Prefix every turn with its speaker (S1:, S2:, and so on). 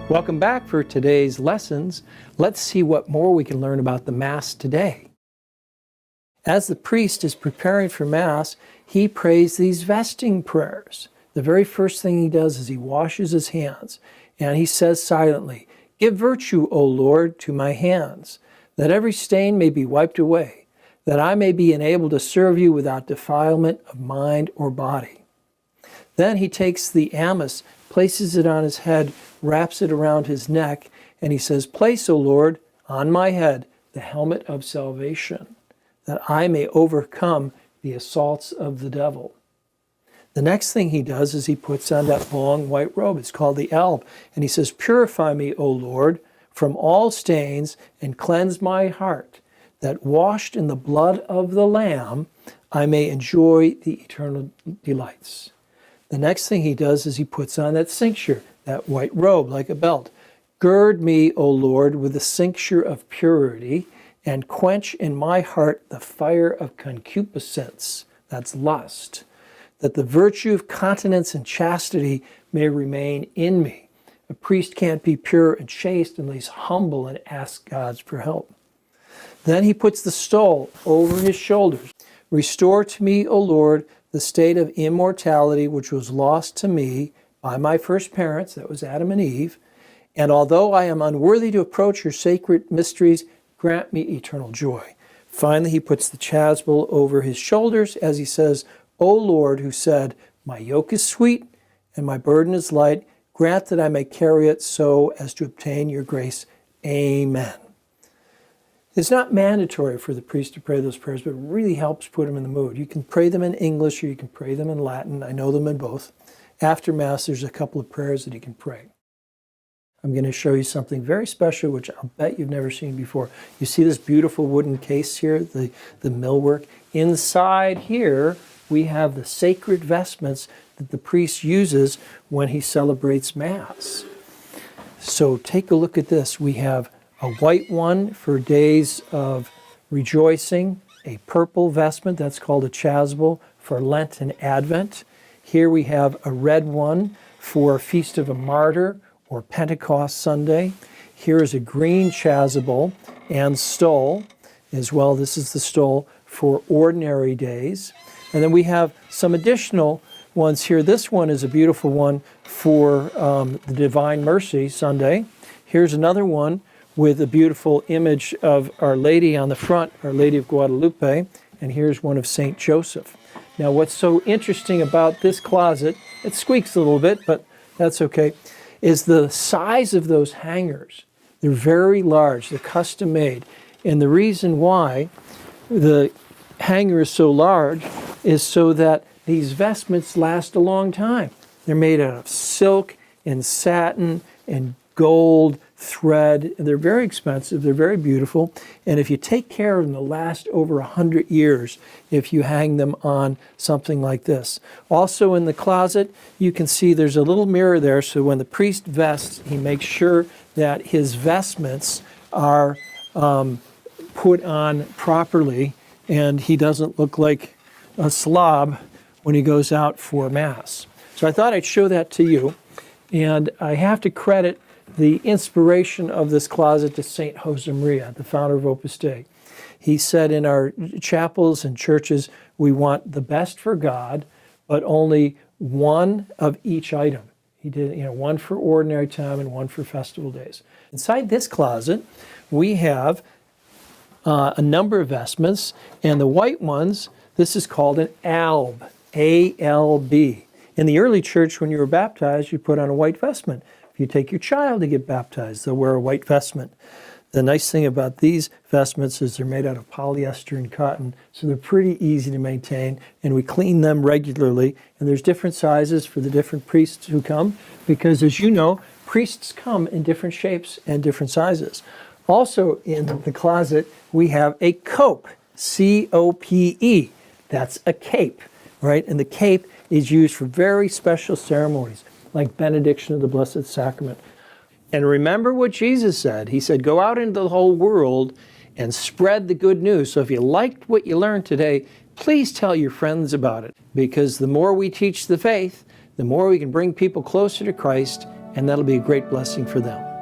S1: Welcome back for today's lessons. Let's see what more we can learn about the Mass today. As the priest is preparing for Mass, he prays these vesting prayers. The very first thing he does is he washes his hands, and he says silently, "Give virtue, O Lord, to my hands, that every stain may be wiped away, that I may be enabled to serve you without defilement of mind or body." Then he takes the amice, places it on his head, wraps it around his neck, and he says, "Place, O Lord, on my head the helmet of salvation, that I may overcome the assaults of the devil." The next thing he does is he puts on that long white robe. It's called the alb. And he says, "Purify me, O Lord, from all stains, and cleanse my heart, that washed in the blood of the Lamb, I may enjoy the eternal delights." The next thing he does is he puts on that cincture, that white robe like a belt. "Gird me, O Lord, with the cincture of purity, and quench in my heart the fire of concupiscence," that's lust, "that the virtue of continence and chastity may remain in me." A priest can't be pure and chaste unless he's humble and asks God for help. Then he puts the stole over his shoulders. "Restore to me, O Lord, the state of immortality which was lost to me by my first parents," that was Adam and Eve, "and although I am unworthy to approach your sacred mysteries, grant me eternal joy." Finally, he puts the chasuble over his shoulders as he says, "O Lord, who said, 'My yoke is sweet and my burden is light,' grant that I may carry it so as to obtain your grace. Amen." It's not mandatory for the priest to pray those prayers, but it really helps put him in the mood. You can pray them in English or you can pray them in Latin. I know them in both. After Mass, there's a couple of prayers that you can pray. I'm going to show you something very special, which I'll bet you've never seen before. You see this beautiful wooden case here, the millwork? Inside here, we have the sacred vestments that the priest uses when he celebrates Mass. So take a look at this. We have a white one for days of rejoicing, a purple vestment, that's called a chasuble, for Lent and Advent. Here we have a red one for Feast of a Martyr or Pentecost Sunday. Here is a green chasuble and stole as well. This is the stole for ordinary days. And then we have some additional ones here. This one is a beautiful one for the Divine Mercy Sunday. Here's another one with a beautiful image of Our Lady on the front, Our Lady of Guadalupe, and here's one of St. Joseph. Now, what's so interesting about this closet, it squeaks a little bit, but that's okay, is the size of those hangers. They're very large, they're custom made. And the reason why the hanger is so large is so that these vestments last a long time. They're made out of silk and satin and gold thread, and they're very expensive, they're very beautiful, and if you take care of them, they'll last over 100 years if you hang them on something like this. Also in the closet, you can see there's a little mirror there, so when the priest vests, he makes sure that his vestments are put on properly, and he doesn't look like a slob when he goes out for Mass. So I thought I'd show that to you, and I have to credit the inspiration of this closet to St. Josemaria, the founder of Opus Dei. He said in our chapels and churches, we want the best for God, but only one of each item. He did, one for ordinary time and one for festival days. Inside this closet, we have a number of vestments, and the white ones, this is called an alb, A-L-B. In the early church, when you were baptized, you put on a white vestment. If you take your child to get baptized, they'll wear a white vestment. The nice thing about these vestments is they're made out of polyester and cotton, so they're pretty easy to maintain, and we clean them regularly. And there's different sizes for the different priests who come, because as you know, priests come in different shapes and different sizes. Also in the closet, we have a cope, C-O-P-E. That's a cape, right? And the cape is used for very special ceremonies, like benediction of the Blessed Sacrament. And remember what Jesus said. He said, go out into the whole world and spread the good news. So if you liked what you learned today, please tell your friends about it. Because the more we teach the faith, the more we can bring people closer to Christ and that'll be a great blessing for them.